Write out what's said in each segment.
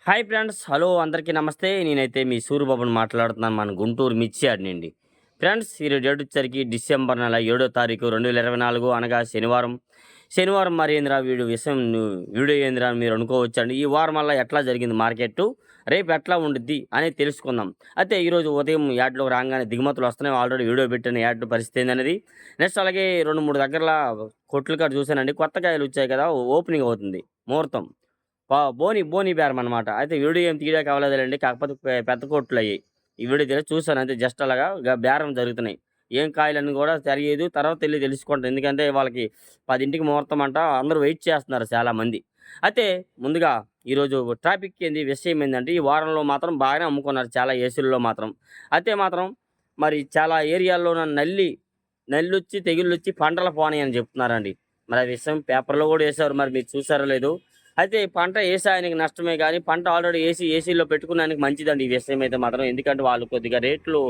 Hi friends. Hello అందరికీ నమస్తే. నేనైతే మీ సూరిబాబుని మాట్లాడుతున్నాను మన గుంటూరు మిర్చి యార్డ్ నుండి. ఫ్రెండ్స్ ఈరోజు డేట్ వచ్చేసరికి డిసెంబర్ నెల 7వ తారీఖు 2024 అనగా శనివారం. శనివారం మరి ఏందిరా వీడియో ఏందిరా అని మీరు అనుకోవచ్చండి. ఈ వారం వల్ల ఎట్లా జరిగింది మార్కెట్టు, రేపు ఎట్లా ఉండిద్ది అనేది తెలుసుకుందాం. అయితే ఈరోజు ఉదయం యార్డ్‌లోకి రాంగానే దిగుమతులు వస్తున్నాయి. ఆల్రెడీ వీడియో పెట్టాను యార్డ్ పరిస్థితి ఏందనేది. నెక్స్ట్ అలాగే 2, 3 దగ్గరల కొట్ల కాడ చూసానండి. కొత్త కాయలు వచ్చాయి కదా! ఓపెనింగ్ అవుతుంది ముహూర్తం. బోని బేరం అనమాట. అయితే వీడియో ఏం తీయడానికి అవ్వలేదులెండి. కాకపోతే పెద్ద కొట్లయ్యి. ఈ వీడియో చూసాను అంతే జస్ట్ అలాగా బేరం జరుగుతున్నాయి. ఏం కాయలని కూడా తెలియదు. తర్వాత తెలుసుకుంటాను. ఎందుకంటే వాళ్ళకి 10కి ముహూర్తం అంట. అందరూ వెయిట్ చేస్తున్నారు చాలామంది. అయితే ముందుగా ఈరోజు ట్రాఫిక్ విషయం ఏందంటే ఈ వారంలో మాత్రం బాగానే అమ్ముకున్నారు చాలా ఏసీల్లో మాత్రం. అయితే మాత్రం మరి చాలా ఏరియాల్లోన నల్లొచ్చి, తెగుళ్ళొచ్చి పంటలు పోనీయని చెప్తున్నారండి. మరి ఆ విషయం పేపర్‌లో కూడా ఏసారు. మరి మీరు చూసారో లేదో? అయితే ఈ పంట ఏసే ఆయనకి నష్టమే గానీ, పంట ఆల్రెడీ ఏసీలో పెట్టుకున్నానికి మంచిదండి ఈ విషయం అయితే మాత్రం. ఎందుకంటే వాళ్ళు కొద్దిగా రేట్లు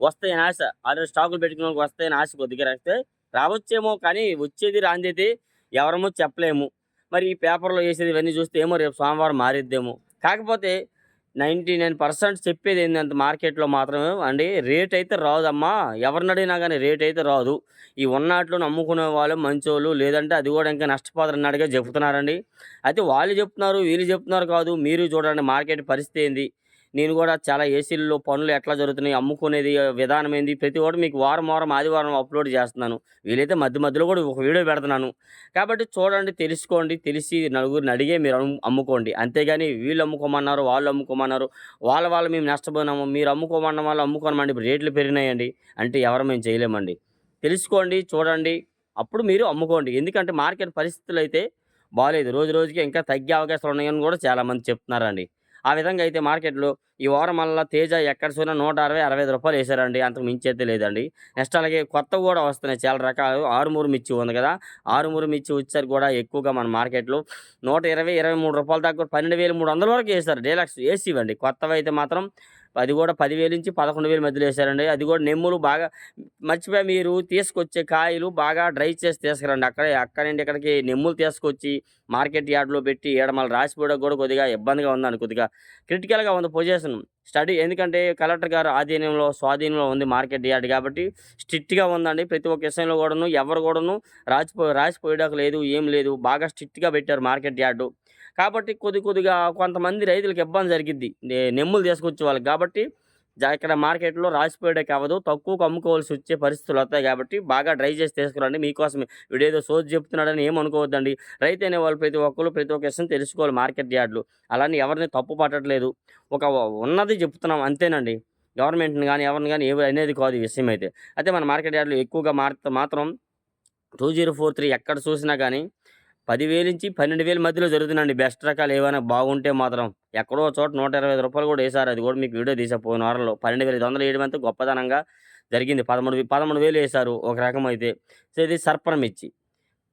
వస్తాయని ఆశ. ఆల్రెడీ స్టాకులు పెట్టుకున్నోళ్ళకి వస్తాయని ఆశ కొద్దిగా రాస్తే రావచ్చేమో కానీ వచ్చేది రానిదైతే ఎవరమో చెప్పలేము. మరి ఈ పేపర్‌లో ఏసేది ఇవన్నీ చూస్తే ఏమో రేపు సోమవారం మారిద్దేమో. కాకపోతే 99% చెప్పేదేందంటే మార్కెట్‌లో మాత్రం అండి రేటయితే రాదమ్మా. ఎవరినడిగినా గాని రేటయితే రాదు. ఈ ఉన్నాటిలోని అమ్ముకునే వాళ్ళు మంచోళ్ళు. లేదంటే అది గూడా ఇంకా నష్టపోతారన్నట్టుగా చెప్తున్నారండి. అయితే వాళ్ళు చెప్తున్నారు, వీళ్ళు చెప్తున్నారు కాదు. మీరు చూడండి మార్కెట్ పరిస్థితి ఏంది? నేను గూడా చాలా ఏసీల్లో పనులు ఎట్లా జరుగుతున్నాయి, అమ్ముకునేది విధానం ఏంది, ప్రతి ఒక్కటి మీకు వారం, ఆదివారం అప్‌లోడ్ చేస్తున్నాను. వీలైతే మధ్యలో గూడా ఒక వీడియో పెడుతున్నాను. కాబట్టి చూడండి, తెలుసుకోండి. తెలిసి నలుగురిని అడిగే మీరు అమ్ముకోండి. అంతేగాని వీళ్ళు అమ్ముకోమన్నారు, వాళ్ళు అమ్ముకోమన్నారు, వాళ్ళ మేము నష్టపోయినాము. మీరు అమ్ముకోమన్న వాళ్ళు అమ్ముకోనమండి. ఇప్పుడు రేట్లు పెరిగినాయండి. అంటే ఎవరు మేము చేయలేమండి. తెలుసుకోండి, చూడండి. అప్పుడు మీరు అమ్ముకోండి. ఎందుకంటే మార్కెట్ పరిస్థితులైతే బాలేదు. రోజు రోజుకి ఇంకా తగ్గే అవకాశాలున్నాయని గూడా చాలామంది చెప్తున్నారండి. ఆ విధంగా అయితే మార్కెట్‌లో ఈ వారం మళ్ళా తేజ ఎక్కడ చూసినా రూ. 160, రూ. 65 ఏసారండి. అంతకు మించి అయితే లేదండి. నెక్స్ట్ అలాగే కొత్తవి గూడా వస్తున్నాయి చాలా రకాలు. ఆరుమూరు మిర్చి ఉంది గదా! ఆరుమూరు మిర్చి వచ్చేసరికి గూడా ఎక్కువగా మన మార్కెట్‌లో రూ. 120, రూ. 23 దాకా కూడా 12,300 వరకు ఏసారు. డీలక్స్ ఏసీవండి. కొత్తవైతే మాత్రం అది గూడా 10,000 నుంచి 11,000 మధ్యలో ఏసారండి. అది గూడా నెమ్ములు బాగా మర్చిపోయా, మీరు తీసుకొచ్చే కాయలు బాగా డ్రై చేసి తీసుకురండి. అక్కడి నుండి ఇక్కడికి నెమ్ములు తీసుకొచ్చి మార్కెట్ యార్డ్‌లో పెట్టి ఈడ మళ్ళీ రాసిపోవడానికి గూడా కొద్దిగా ఇబ్బందిగా ఉందండి. కొద్దిగా క్రిటికల్‌గా ఉంది పొజిషన్. ఎందుకంటే కలెక్టర్ గారు స్వాధీనంలో ఉంది మార్కెట్ యార్డ్ కాబట్టి స్ట్రిక్ట్‌గా ఉందండి. ప్రతి ఒక్క విషయంలో గూడాను ఎవరు గూడాను రాసిపోయడానికి లేదు. ఏం లేదు. బాగా స్ట్రిక్ట్‌గా పెట్టారు మార్కెట్ యార్డు. కాబట్టి కొద్దిగా కొంతమంది రైతులకు ఇబ్బంది జరిగిద్ది. నెమ్ములు తీసుకొచ్చే వాళ్ళకి. కాబట్టి ఇక్కడ మార్కెట్‌లో రాసిపోయడానికి అవ్వదు. తక్కువకు అమ్ముకోవాల్సొచ్చే పరిస్థితులొత్తాయి గాబట్టి, బాగా డ్రై చేసి తీసుకురండి మీకోసమే. వీడేదో సోది చెప్తున్నాడని ఏమనుకోవద్దండి. రైతనేవాళ్ళు ప్రతి ఒక్కళ్ళు ప్రతి ఒక్క విషయం తెలుసుకోవాలి మార్కెట్ యార్డ్‌లో. అలాని ఎవరిని తప్పు పట్టట్లేదు. ఒక ఉన్నది చెప్తున్నాం అంతేనండి. గవర్నమెంట్‌ని గాని, ఎవరిని గాని ఏవి అనేది కాదు ఈ విషయమైతే. అయితే మన మార్కెట్ యార్డ్‌లో ఎక్కువగా మాత్రం 2043 ఎక్కడ చూసినా గాని 10,000-12,000 మధ్యలో జరుగుతుందండి. బెస్ట్ రకాలు ఏవైనా బాగుంటే మాత్రం. ఎక్కడో చోట రూ. 125 కూడా ఏసారు. అది కూడా మీకు వీడియో తీసా పోయిన వారంలో. 12,500 ఏయడం అంతా గొప్పతనంగా జరిగింది. 13,000 ఏసారు ఒక రకమైతే. సో, ఇది సర్పర్ మిర్చి.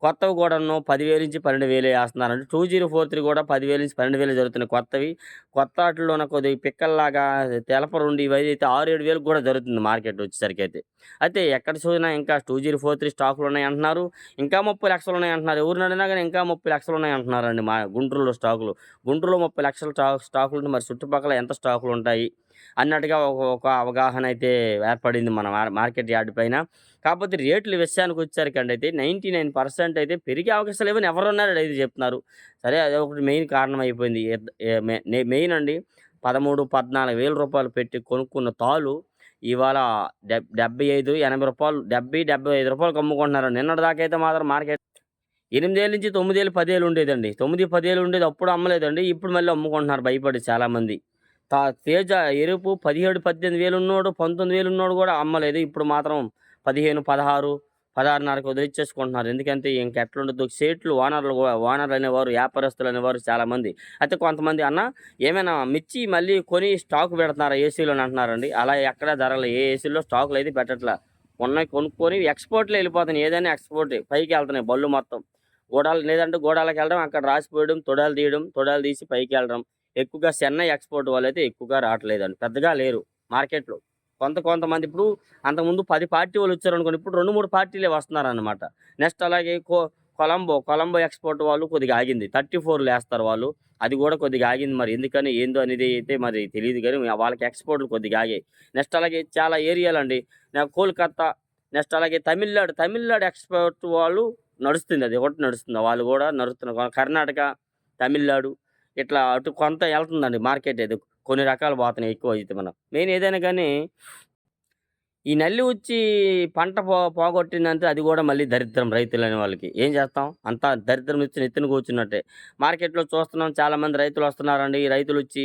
కొత్తవి కూడాను 10,000-12,000 ఏస్తన్నారండి. 2043 కూడా 10,000-12,000 జరుగుతున్నాయి కొత్తవి. కొత్త ఆటిల్లోన కొద్దిగా పిక్కల్లాగా తెలపరుండి ఇవైతే 6, 7,000 కూడా జరుగుతుంది మార్కెట్ వచ్చేసరికైతే. అయితే ఎక్కడ చూసినా ఇంకా 2043 స్టాకులున్నాయంటున్నారు. ఇంకా 30,00,000 ఉన్నాయంటున్నారు. ఎవరిని అడిగినా గాని ఇంకా 30,00,000 ఉన్నాయంటున్నారండి మా గుంటూరులో స్టాకులు. గుంటూరులో 30,00,000 స్టాకులుంటే మరి చుట్టుపక్కల ఎంత స్టాకులుంటాయి అన్నట్టుగా ఒక అవగాహన అయితే ఏర్పడింది మన మార్కెట్ యార్డ్ పైన. కాకపోతే రేట్ల విషయానికొచ్చేసరికండి అయితే 99% అయితే పెరిగే అవకాశాలు లేవని ఎవరున్నారో అయితే చెప్తున్నారు. సరే అదొకటి మెయిన్ కారణం అయిపోయింది. ఎద్ ఎ మె నే మెయిన్ అండి. 13, 14,000 రూపాయలు పెట్టి కొనుక్కున్న తాలు ఇవాళ 75, 80 రూపాయలు, 70, 75 అమ్ముకుంటున్నారు. నిన్నటిదాకా అయితే మాత్రం మార్కెట్ 8,000 నుంచి 9,000, 10,000 ఉండేదండి. 9, 10,000 ఉండేది. అప్పుడు అమ్మలేదండి. ఇప్పుడు మళ్ళీ అమ్ముకుంటున్నారు భయపడి చాలామంది. తేజ ఎరుపు 17, 18,000 ఉన్నోడు, 19,000 ఉన్నోడు గూడా అమ్మలేదు. ఇప్పుడు మాత్రం 15, 16, 16.5కి వదిలిచ్చేసుకుంటున్నారు. ఎందుకంటే ఇంకెట్లుండదు సేట్లు ఓనర్‌లనేవారు, వ్యాపారస్తులనేవారు చాలామంది. అయితే కొంతమంది "అన్న ఏమైనా మిర్చి మళ్ళీ కొని స్టాక్ పెడుతున్నారా ఏసీలోని" అంటున్నారండి. అలా ఎక్కడా జరగలే. ఏ ఏసీలో స్టాకులయితే పెట్టట్లా. ఉన్నయి కొనుక్కొని ఎక్స్‌పోర్ట్‌లో ఎళ్ళిపోతున్నాయి. ఏదైనా ఎక్స్‌పోర్టే. పైకెళ్తున్నాయి బళ్ళు మొత్తం. లేదంటే గూడాలకెళ్ళడం, అక్కడ రాసిపోయడం, తొడాలు తీసి పైకెళ్ళడం. ఎక్కువగా చెన్నై ఎక్స్‌పోర్ట్ వాళ్ళైతే ఎక్కువగా రావట్లేదండి. పెద్దగా లేరు మార్కెట్‌లో. కొంతమంది ఇప్పుడు అంతకుముందు 10 పార్టీ వాళ్ళొచ్చారనుకోండి. ఇప్పుడు 2, 3 పార్టీలే వస్తున్నారనమాట. నెక్స్ట్ అలాగే కొలంబో ఎక్స్‌పోర్ట్ వాళ్ళు కొద్దిగా ఆగింది. 34 ఏస్తారు వాళ్ళు. అది కూడా కొద్దిగా ఆగింది. మరి ఎందుకని, ఏందో అనేది అయితే మరి తెలీదు గానీ, వాళ్ళకి ఎక్స్‌పోర్ట్‌లు కొద్దిగా ఆగాయి. నెక్స్ట్ అలాగే చాలా ఏరియాలండి. కోల్‌కత్తా, నెక్స్ట్ అలాగే తమిళనాడు, తమిళనాడు ఎక్స్‌పోర్ట్ వాళ్ళు నడుస్తుంది. అది ఒకటి నడుస్తుంది. వాళ్ళు గూడా నడుస్తున్నారు. కర్ణాటక, తమిళనాడు ఇట్లా అటు కొంత ఎళ్తుందండి మార్కెట్ అది. కొన్ని రకాలు పోతున్నాయి ఎక్కువైతే మనం. మెయిన్ ఏదైనా గానీ ఈ నల్లి వచ్చి పంట పోగొట్టిందంటే అది గూడా మళ్ళీ దరిద్రం రైతులనే వాళ్ళకి. ఏం చేస్తాం? అంతా దరిద్రం వచ్చి నెత్తిన కూర్చున్నట్టే. మార్కెట్‌లో చూస్తున్నాం చాలామంది రైతులొస్తున్నారండి. ఈ రైతులొచ్చి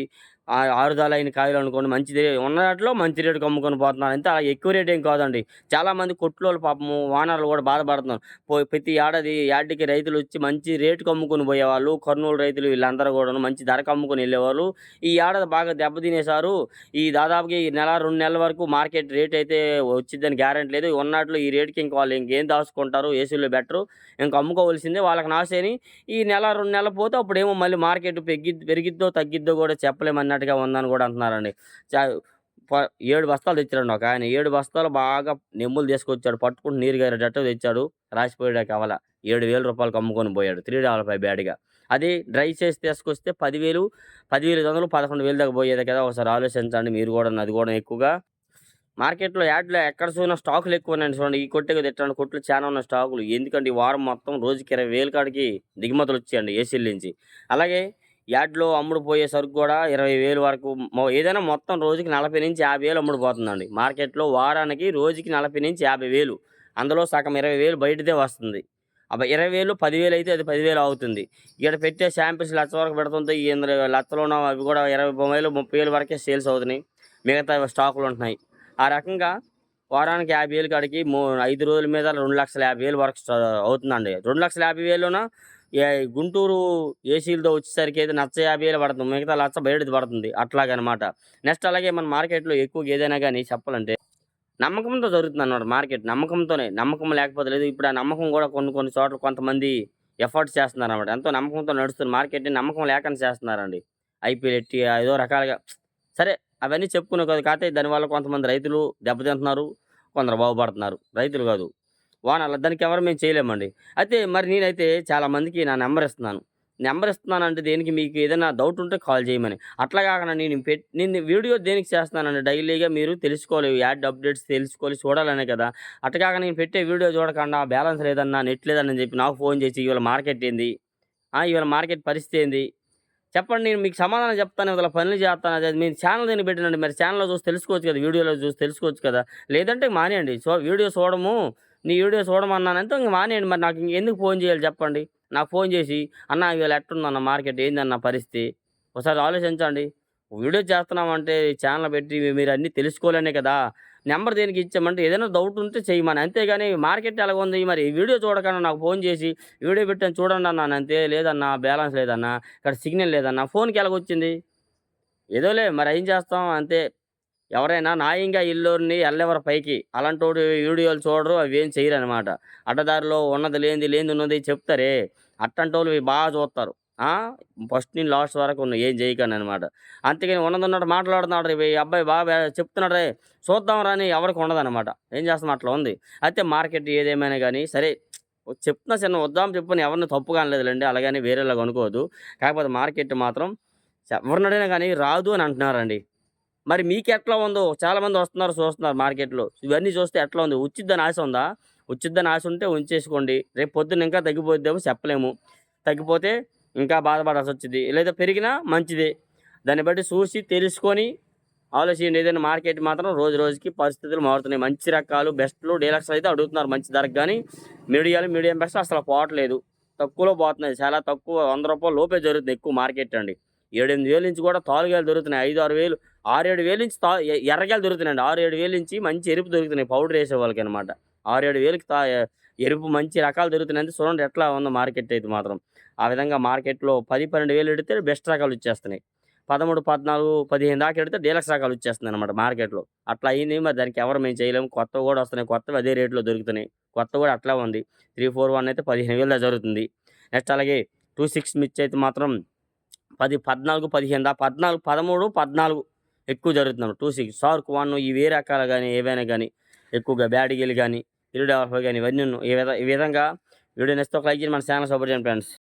ఆరుదలైన కాయలనుకోండి మంచిదే ఉన్న ఆటిలో మంచి రేటుకి అమ్ముకొని పోతున్నారు. అంతే ఎక్కువ రేట్ ఏం కాదండి. చాలామంది కొట్లోళ్ళు పాపము ఓనర్‌లు గూడా బాధపడుతున్నారు. ప్రతి ఏడాది యార్డ్‌కి రైతులొచ్చి మంచి రేటుకి అమ్ముకొని పోయేవాళ్ళు. కర్నూలు రైతులు వీళ్ళందరూ గూడాను మంచి ధరకు అమ్ముకొని ఎళ్ళేవాళ్ళు. ఈ ఏడాది బాగా దెబ్బతినేసారు. ఈ దాదాపుగా ఈ నెల, 2 నెలల వరకు మార్కెట్ రేట్ అయితే వచ్చిద్దని గ్యారంటీ లేదు. ఉన్నాటిలో ఈ రేట్‌కి ఇంక వాళ్ళు ఇంకేం దాసుకుంటారు. ఏసీలో బెటరు. ఇంక అమ్ముకోవాల్సిందే. వాళ్ళకి నాశని ఈ నెల, 2 నెలలు పోతే అప్పుడేమో మళ్ళీ మార్కెట్ పెరిగిద్దో, తగ్గిద్దో గూడా చెప్పలేమన్నట్టుగా ఉందని గూడా అంటున్నారండి. చ ప 7 బస్తాలు తెచ్చాడండి ఒకాయన. 7 బస్తాలు బాగా నెమ్ములు తీసుకొచ్చాడు. పట్టుకుంటే నీరు గారేటట్టు తెచ్చాడు. రాసిపోయాడు కవల. రూ. 7,000కి అమ్ముకొని పోయాడు. 3 బ్యాడ్‌గా. అదే డ్రై చేసి తీసుకొస్తే 10,000, 10,500, 11,000 దాకా పోయేది కదా! ఒకసారి ఆలోచించండి మీరు గూడాను. అది గూడా ఎక్కువగా మార్కెట్‌లో యాడ్‌లో ఎక్కడ చూసినా స్టాకులు ఎక్కువున్నాయండి చూడండి. ఈ కొట్టే కాదు ఇట్లాంటి కొట్లు చానా ఉన్నాయి స్టాకులు. ఎందుకంటే ఈ వారం మొత్తం రోజుకి 20,000 కాడికి దిగుమతులొచ్చాయండి ఏసీల నుంచి. అలాగే యార్డ్‌లో అమ్ముడుపోయే సరుకు గూడా 20,000 వరకు ఏదైనా మొత్తం రోజుకి 40,000-50,000 అమ్ముడుపోతుందండి. మార్కెట్‌లో వారానికి రోజుకి 40,000-50,000 అందులో సగం 20,000 బయటదే వస్తుంది. 20,000, 10,000 అయితే అది 10,000 అవుతుంది. ఈడ పెట్టే శాంపిల్స్ లక్ష వరకు పెడుతుంటే ఇందులో లక్షలోన అవి గూడా 20,000, 30,000 వరకే సేల్స్ అవుతున్నాయి. మిగతావి స్టాకులుంటున్నాయి. ఆ రకంగా వారానికి 50,000 కాడికి 5 రోజుల మీద 2,50,000 వరకు అవుతుందండి. 2,50,000లోన గుంటూరు ఏసీలతో వచ్చేసరికి అయితే నచ్చ 50,000 పడుతుంది. మిగతా లచ్చ బయటది పడుతుంది. అట్లాగనమాట. నెక్స్ట్ అలాగే మన మార్కెట్‌లో ఎక్కువగా ఏదైనా గాని చెప్పాలంటే నమ్మకంతో జరుగుతుందన్నమాట మార్కెట్. నమ్మకంతోనే. నమ్మకం లేకపోతే లేదు. ఇప్పుడు ఆ నమ్మకం గూడా కొన్ని కొన్ని చోట్ల కొంతమంది ఎఫర్ట్స్ చేస్తున్నారన్నమాట. ఎంతో నమ్మకంతో నడుస్తున్న మార్కెట్‌ని నమ్మకం లేకుండా చేస్తున్నారండి. ఐపీఎలెట్టి ఏదో రకాలుగా సరే అవన్నీ చెప్పుకునే కాదు. కాతే దానివల్ల కొంతమంది రైతులు దెబ్బతింటున్నారు. కొందరు బాగుపడుతున్నారు. రైతులు గాదు. ఓనర్లు దానికి ఎవరు మేము చేయలేమండి. అయితే మరి నేనైతే చాలా మందికి నా నంబర్ ఇస్తున్నాను. నంబర్ ఇస్తున్నానంటే దేనికి మీకు ఏదైనా డౌట్ ఉంటే కాల్ చేయమని. అట్లా కాకుండా నేను వీడియో దేనికి చేస్తున్నానంటే డైలీగా మీరు తెలుసుకోవాలి. యాడ్ అప్డేట్స్ తెలుసుకోవాలి, చూడాలనే కదా! అట్ట కాక నేను పెట్టే వీడియో చూడకుండా బ్యాలెన్స్ లేదన్నా, నెట్ లేదన్నా అని చెప్పి నాకు ఫోన్ చేసి ఇవాళ మార్కెట్ ఏంది? ఇవాళ మార్కెట్ పరిస్థితి ఏంది? చెప్పండి. నేను మీకు సమాధానం చెప్తాను. ఇవతల పనులు చేస్తాను. అదే మీరు ఛానెల్ దేనికి పెట్టానండి? మరి ఛానెల్‌లో చూసి తెలుసుకోవచ్చు కదా! వీడియోలో చూసి తెలుసుకోవచ్చు కదా! లేదంటే మానేయండి. వీడియో చూడము. నీ వీడియో చూడమన్నానంటే ఇంక మానేయండి. మరి నాకు ఇంకెందుకు ఫోన్ చేయాలి చెప్పండి? నాకు ఫోన్ చేసి, "అన్న ఇవాళ ఎట్టుందన్న మార్కెట్? ఏందన్న పరిస్థితి?" ఒకసారి ఆలోచించండి. వీడియో చేస్తున్నామంటే ఛానెల్ పెట్టి మీరు అన్నీ తెలుసుకోవాలనే కదా! నంబర్ దేనికి ఇచ్చామంటే ఏదైనా డౌట్ ఉంటే చేయమని. అంతేగాని మార్కెట్ ఎలాగుంది మరి వీడియో చూడకుండా నాకు ఫోన్ చేసి, "వీడియో పెట్టాను చూడండి" అన్నానంతే. "లేదన్నా బ్యాలెన్స్ లేదన్నా, ఇక్కడ సిగ్నల్ లేదన్నా." ఫోన్‌కి ఎలాగొచ్చింది? ఏదోలే మరి ఏం చేస్తాం అంతే. ఎవరైనా న్యాయంగా ఎల్లోరిని ఎళ్ళెవరు పైకి. అలాంటోడు వీడియోలు చూడరు. అవేం చేయరనమాట. అడ్డదారిలో ఉన్నది లేనిది, లేనిది ఉన్నది చెప్తారే, అట్టాంటోళ్ళు బాగా చూత్తారు. ఆ! ఫస్ట్ నుంచి లాస్ట్ వరకు ఏం చేయకననమాట. అంతేగాని ఉన్నదున్నట్టు మాట్లాడుతున్నాడు రే ఈ అబ్బాయి బాగా చెప్తున్నాడు రే చూద్దాం రా అని ఎవరికి ఉండదనమాట. ఏం చేస్తాం అట్లా ఉంది. అయితే మార్కెట్ ఏదేమైనా గానీ సరే చెప్తున్నా చిన్న వద్దాం చెప్పుని ఎవరిని తప్పుగా అనలేదులెండి. అలాగని వేరేలాగా అనుకోవద్దు. కాకపోతే మార్కెట్ మాత్రం ఎవరినడిగినా గానీ రాదు అని అంటున్నారండి. మరి మీకెట్లా ఉందో? చాలామంది వస్తున్నారు, చూస్తున్నారు మార్కెట్‌లో. ఇవన్నీ చూస్తే ఎట్లా ఉంది? ఉచ్చిద్దని ఆశ ఉందా? ఉచ్చిద్దని ఆశ ఉంటే ఉంచేసుకోండి. రేపు పొద్దున్న ఇంకా తగ్గిపోద్దేమో చెప్పలేము. తగ్గిపోతే ఇంకా బాధపడాల్సొచ్చిద్ది. లేదా పెరిగినా మంచిదే. దాన్ని బట్టి చూసి తెలుసుకొని ఆలోచించండి. ఏదైనా మార్కెట్ మాత్రం రోజు రోజుకి పరిస్థితులు మారుతున్నాయి. మంచి రకాలు బెస్ట్‌లు, డీలక్స్‌లు అయితే అడుగుతున్నారు మంచి ధరకు గానీ, మీడియం బెస్ట్ అసలు పోవట్లేదు. తక్కువలో పోతున్నాయి. చాలా తక్కువ రూ. 100 లోపే జరుగుతుంది ఎక్కువ మార్కెట్ అండి. 7, 8,000 నుంచి కూడా తాలుగాయలు దొరుకుతున్నాయి. 5, 6,000 6, 7,000 నుంచి ఎర్రగాయలు దొరుకుతున్నాయండి. 6, 7,000 నుంచి మంచి ఎరుపు దొరుకుతున్నాయి. పౌడర్ ఏసే వాళ్ళకనమాట. 6, 7,000కి ఎరుపు మంచి రకాలు దొరుకుతున్నాయంటే చూడండి ఎట్లా ఉందో మార్కెట్ అయితే మాత్రం. ఆ విధంగా మార్కెట్‌లో 10, 12,000 ఎడితే బెస్ట్ రకాలొచ్చేస్తున్నాయి. 13, 14, 15 దాకా ఎడితే డీలక్స్ రకాలొచ్చేస్తున్నాయనమాట మార్కెట్‌లో. అట్లా అయింది. మరి దానికి ఎవరు మేము చేయలేము. కొత్తవి గూడా వస్తున్నాయి. కొత్తవి అదే రేట్‌లో దొరుకుతున్నాయి. కొత్తవి గూడా అట్లా ఉంది. 341 అయితే 15,000 దాకా జరుగుతుంది. నెక్స్ట్ అలాగే 26 మిర్చి అయితే మాత్రం 10, 14, 15 14, 13, 14 ఎక్కువ జరుగుతుందన్నమాట. 26 సార్క్ 1 ఇవే రకాలు గాని, ఏవైనా గాని ఎక్కువగా బ్యాడగిలు గాని, 355 గాని ఇవన్నీను. ఈ విధంగా వీడియో నచ్చితే ఒక లైక్ చేయండి. మన ఛానెల్ సపోర్ట్ చేయండి ఫ్రెండ్స్.